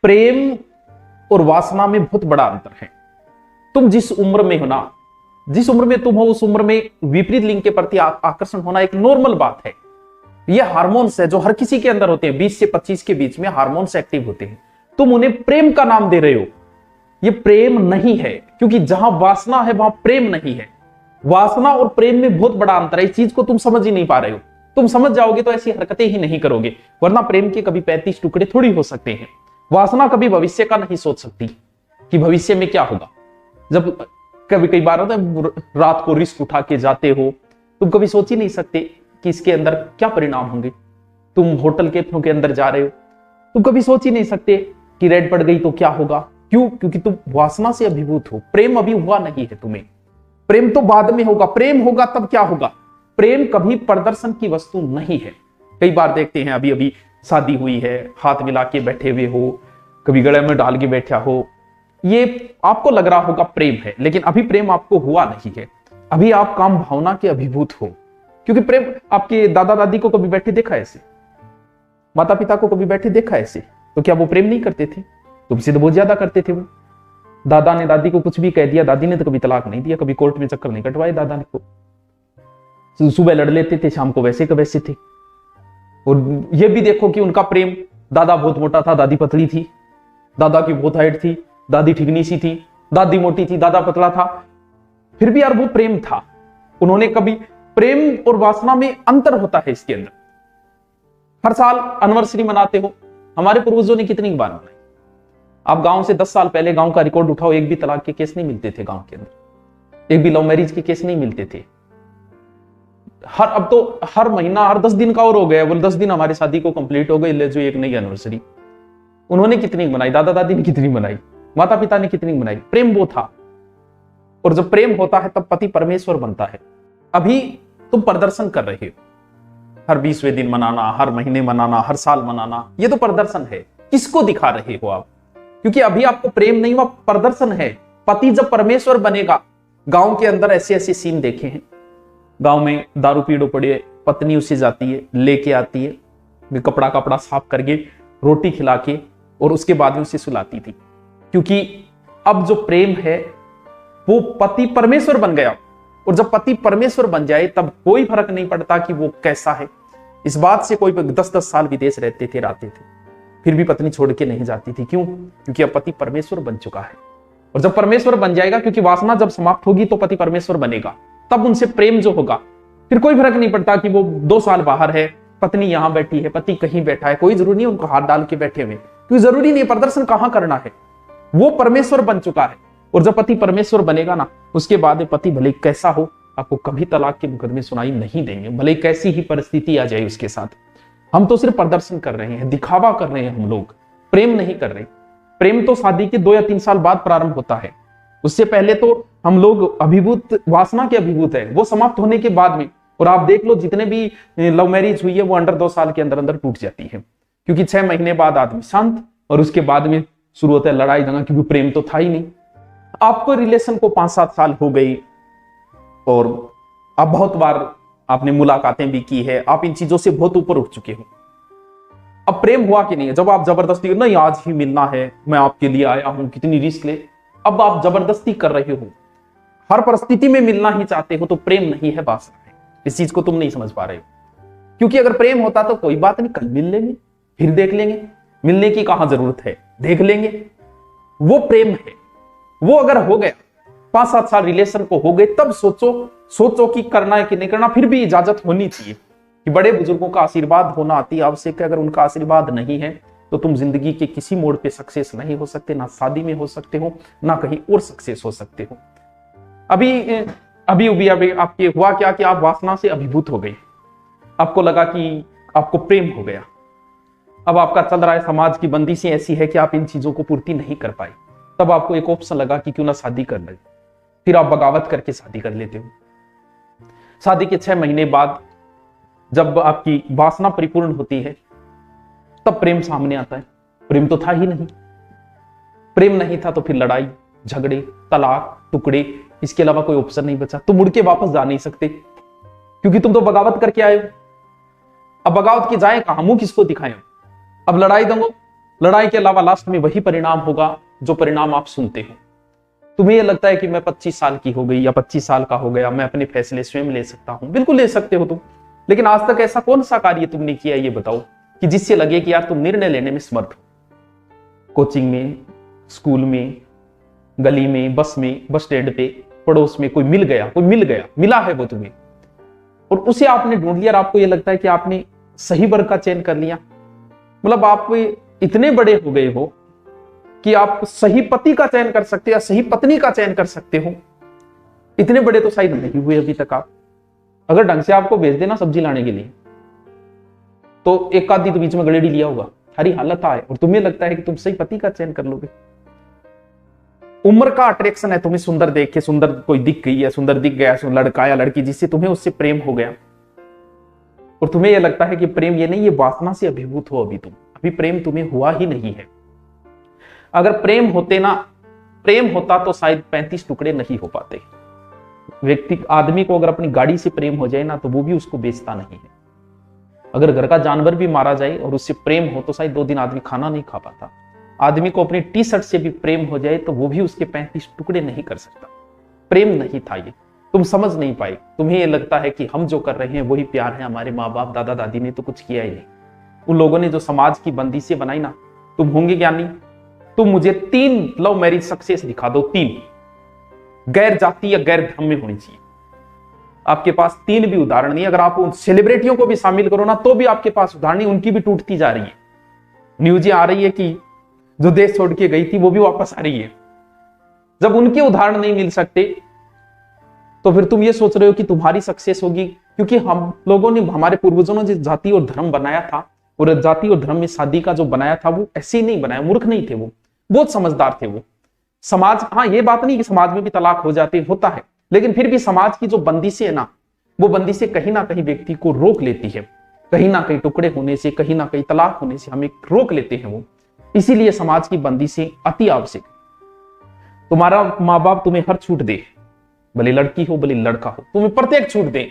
प्रेम और वासना में बहुत बड़ा अंतर है। तुम जिस उम्र में हो ना, जिस उम्र में तुम हो, उस उम्र में विपरीत लिंग के प्रति आकर्षण होना एक नॉर्मल बात है। ये हार्मोन्स है जो हर किसी के अंदर होते हैं। 20 से 25 के बीच में हार्मोन्स एक्टिव होते हैं। तुम उन्हें प्रेम का नाम दे रहे हो, ये प्रेम नहीं है, क्योंकि जहां वासना है वहां प्रेम नहीं है। वासना और प्रेम में बहुत बड़ा अंतर है। इस चीज को तुम समझ ही नहीं पा रहे हो। तुम समझ जाओगे तो ऐसी हरकतें ही नहीं करोगे, वरना प्रेम के कभी 35 टुकड़े थोड़ी हो सकते हैं। वासना कभी भविष्य का नहीं सोच सकती कि भविष्य में क्या होगा। जब कभी कई बार होता है रात को रिस्क उठा के जाते हो, तुम कभी सोच ही नहीं सकते कि इसके अंदर क्या परिणाम होंगे। तुम होटल के अंदर जा रहे हो, तुम कभी सोच ही नहीं सकते कि रेड पड़ गई तो क्या होगा। क्यों? क्योंकि तुम वासना से अभिभूत हो। प्रेम अभी हुआ नहीं है तुम्हें। प्रेम तो बाद में होगा। प्रेम होगा तब क्या होगा। प्रेम कभी प्रदर्शन की वस्तु नहीं है। कई बार देखते हैं, अभी अभी शादी हुई है, हाथ मिला के बैठे हुए हो, कभी गले में डाल के बैठा हो, ये आपको लग रहा होगा प्रेम है, लेकिन अभी प्रेम आपको हुआ नहीं है। अभी आप काम भावना के अभिभूत हो। क्योंकि प्रेम, आपके दादा दादी को कभी बैठे देखा ऐसे, माता पिता को कभी बैठे देखा ऐसे, तो क्या वो प्रेम नहीं करते थे? तुमसे तो बहुत ज्यादा करते थे वो। दादा ने दादी को कुछ भी कह दिया, दादी ने तो कभी तलाक नहीं दिया, कभी कोर्ट में चक्कर नहीं कटवाए दादा ने को। सुबह लड़ लेते थे, शाम को वैसे के वैसे थे। और ये भी देखो कि उनका प्रेम, दादा बहुत मोटा था, दादी पतली थी, दादा की बहुत हाइट थी, दादी ठिकनी सी थी, दादी मोटी थी, दादा पतला था, फिर भी यार वो प्रेम था। उन्होंने कभी, प्रेम और वासना में अंतर होता है इसके अंदर। हर साल एनिवर्सरी मनाते हो, हमारे पूर्वजों ने कितनी बार मनाई। आप गांव से 10 साल पहले गांव का रिकॉर्ड उठाओ, एक भी तलाक के केस नहीं मिलते थे गांव के अंदर, एक भी लव मैरिज के केस नहीं मिलते थे। अब तो हर महीना, हर 10 दिन का और हो गया, बोले 10 दिन हमारी शादी को कंप्लीट हो गई, ले जो एक नई एनिवर्सरी। उन्होंने कितनी मनाई, दादा दादी ने कितनी मनाई, माता पिता ने कितनी मनाई। प्रेम वो था। और जब प्रेम होता है तब पति परमेश्वर बनता है। अभी तुम प्रदर्शन कर रहे हो, हर 20वें दिन मनाना, हर महीने मनाना, हर साल मनाना, ये तो प्रदर्शन है। किसको दिखा रहे हो आप? क्योंकि अभी आपको प्रेम नहीं हुआ, प्रदर्शन है। पति जब परमेश्वर बनेगा, गांव के अंदर ऐसे ऐसे सीन देखे हैं। गांव में दारू पीड़ो पड़े, पत्नी उसे जाती है, लेके आती है, कपड़ा साफ करके, रोटी खिला के, और उसके बाद में उसे सुलाती थी। क्योंकि अब जो प्रेम है वो पति परमेश्वर बन गया। और जब पति परमेश्वर बन जाए तब कोई फर्क नहीं पड़ता कि वो कैसा है। इस बात से कोई 10-10 साल विदेश रहते थे, फिर भी पत्नी छोड़ के नहीं जाती थी। क्यों? क्योंकि अब पति परमेश्वर बन चुका है। और जब परमेश्वर बन जाएगा, क्योंकि वासना जब समाप्त होगी तो पति परमेश्वर बनेगा, तब उनसे प्रेम जो होगा, फिर कोई फर्क नहीं पड़ता कि वो 2 साल बाहर है, पत्नी यहां बैठी है, पति कहीं बैठा है, कोई जरूरी नहीं उनको हाथ डाल के बैठे हुए, क्योंकि जरूरी नहीं प्रदर्शन कहां करना है, वो परमेश्वर बन चुका है। और जब पति परमेश्वर बनेगा ना, उसके बाद पति भले कैसा हो, आपको कभी तलाक के मुकदमे सुनाई नहीं देंगे, भले कैसी ही परिस्थिति आ जाए उसके साथ। हम तो सिर्फ प्रदर्शन कर रहे हैं, दिखावा कर रहे हैं, हम लोग प्रेम नहीं कर रहे। प्रेम तो शादी के 2 या 3 साल बाद प्रारंभ होता है। उससे पहले तो हम लोग अभिभूत, वासना के अभिभूत है, वो समाप्त होने के बाद में। और आप देख लो, जितने भी लव मैरिज हुई है वो अंडर 2 साल के अंदर अंदर टूट जाती है। क्योंकि 6 महीने बाद आदमी शांत, और उसके बाद में शुरू होता है लड़ाई झगड़ा, क्योंकि प्रेम तो था ही नहीं। आपको रिलेशन को 5-7 साल हो गई, और आप बहुत बार आपने मुलाकातें भी की है, आप इन चीजों से बहुत ऊपर उठ चुके हो। अब प्रेम हुआ कि नहीं है? जब आप जबरदस्ती, नहीं आज ही मिलना है, मैं आपके लिए आया हूं, कितनी रिस्क ले, अब आप जबरदस्ती कर रहे हो, हर परिस्थिति में मिलना ही चाहते हो, तो प्रेम नहीं है, वासना है। इस चीज को तुम नहीं समझ पा रहे हो। क्योंकि अगर प्रेम होता तो कोई बात नहीं, कल मिल लेंगे, फिर देख लेंगे, मिलने की कहां जरूरत है, देख लेंगे, वो प्रेम है। वो अगर हो गया, 5-7 साल रिलेशन को हो गए, तब सोचो कि करना है कि नहीं करना। फिर भी इजाजत होनी चाहिए कि बड़े बुजुर्गों का आशीर्वाद होना अति आवश्यक है। अगर उनका आशीर्वाद नहीं है तो तुम जिंदगी के किसी मोड़ पे सक्सेस नहीं हो सकते, ना शादी में हो सकते हो, ना कहीं और सक्सेस हो सकते हो। अभी आपके हुआ क्या कि आप वासना से अभिभूत हो गए, आपको लगा कि आपको प्रेम हो गया। अब आपका चल रहा है, समाज की बंदिशें ऐसी है कि आप इन चीजों को पूर्ति नहीं कर पाए। तब आपको एक ऑप्शन लगा कि क्यों ना शादी कर ले। फिर आप बगावत करके शादी कर लेते हो। शादी के 6 महीने बाद जब आपकी वासना परिपूर्ण होती है, तब प्रेम सामने आता है। प्रेम तो था ही नहीं। प्रेम नहीं था तो फिर लड़ाई झगड़े, तलाक, टुकड़े, इसके अलावा कोई ऑप्शन नहीं बचा। तुम मुड़ के वापस जा नहीं सकते, क्योंकि तुम तो बगावत करके आए हो। अब बगावत की जाए कहां, मुंह किसको दिखाएं? अब लड़ाई दंगो, लड़ाई के अलावा लास्ट में वही परिणाम होगा जो परिणाम आप सुनते हो। तुम्हें यह लगता है कि मैं 25 साल की हो गई या 25 साल का हो गया, मैं अपने फैसले स्वयं ले सकता हूं। बिल्कुल ले सकते हो तुम, लेकिन आज तक ऐसा कौन सा कार्य तुमने किया ये बताओ कि जिससे लगे कि यार तुम निर्णय लेने में समर्थ हो। कोचिंग में, स्कूल में, गली में, बस स्टैंड पे, पड़ोस में कोई मिल गया, मिला है वो तुम्हें, और उसे आपने ढूंढ लिया और आपको यह लगता है कि आपने सही वर्ग का चयन कर लिया। मतलब आप इतने बड़े हो गए हो कि आप सही पति का चयन कर सकते हो या सही पत्नी का चयन कर सकते हो। इतने बड़े तो शायद नहीं हुए अभी तक आप। अगर ढंग से आपको भेज देना सब्जी लाने के लिए तो एक आधी तो बीच में गड़ेड़ी लिया होगा, हरी हालत आए, और तुम्हें लगता है कि तुम सही पति का चयन कर लोगे। उम्र का अट्रैक्शन है, तुम्हें सुंदर देख के, सुंदर कोई दिख गई है, सुंदर दिख गया लड़का या लड़की जिससे तुम्हें उससे प्रेम हो गया, और तुम्हें यह लगता है कि प्रेम ये नहीं, ये वासना से अभिभूत हो। अभी प्रेम तुम्हें हुआ ही नहीं है। अगर प्रेम होता तो शायद 35 टुकड़े नहीं हो पाते। आदमी को अगर अपनी गाड़ी से प्रेम हो जाए ना तो वो भी उसको बेचता नहीं है। अगर घर का जानवर भी मारा जाए और उससे प्रेम हो तो शायद 2 दिन आदमी खाना नहीं खा पाता। आदमी को अपनी टी शर्ट से भी प्रेम हो जाए तो वो भी उसके 35 टुकड़े नहीं कर सकता। प्रेम नहीं था ये, तुम समझ नहीं पाए। तुम्हें ये लगता है कि हम जो कर रहे हैं वही प्यार है, हमारे माँ बाप दादा दादी ने तो कुछ किया ही नहीं। उन लोगों ने जो समाज की बंदिशें बनाई ना, तुम होंगे ज्ञानी। तुम मुझे 3 लव मैरिज सक्सेस दिखा दो, 3 गैर जाति या गैर धर्म में होनी चाहिए। आपके पास 3 भी उदाहरण नहीं। अगर आप उन सेलिब्रिटियों को भी शामिल करो ना तो भी आपके पास उदाहरण नहीं, उनकी भी टूटती जा रही है। न्यूज़ें आ रही है कि जो देश छोड़ के गई थी वो भी वापस आ रही है। जब उनके उदाहरण नहीं मिल सकते तो फिर तुम ये सोच रहे हो कि तुम्हारी सक्सेस होगी, क्योंकि हम लोगों ने, हमारे पूर्वजों ने जिस जाति और धर्म बनाया था, और जाति और धर्म में शादी का जो बनाया था वो ऐसे ही नहीं बनाया। मूर्ख नहीं थे वो, बहुत समझदार थे वो। समाज, हाँ ये बात नहीं कि समाज में भी तलाक हो जाते, होता है, लेकिन फिर भी समाज की जो बंदिशें है ना, वो बंदिशें कहीं ना कहीं व्यक्ति को रोक लेती है। कहीं ना कहीं टुकड़े होने से, कहीं ना कहीं तलाक होने से हमें रोक लेते हैं वो। इसीलिए समाज की बंदिशें अति आवश्यक। तुम्हारा माँ बाप तुम्हें हर छूट दे, भले लड़की हो भले लड़का हो, तुम्हें प्रत्येक छूट दे,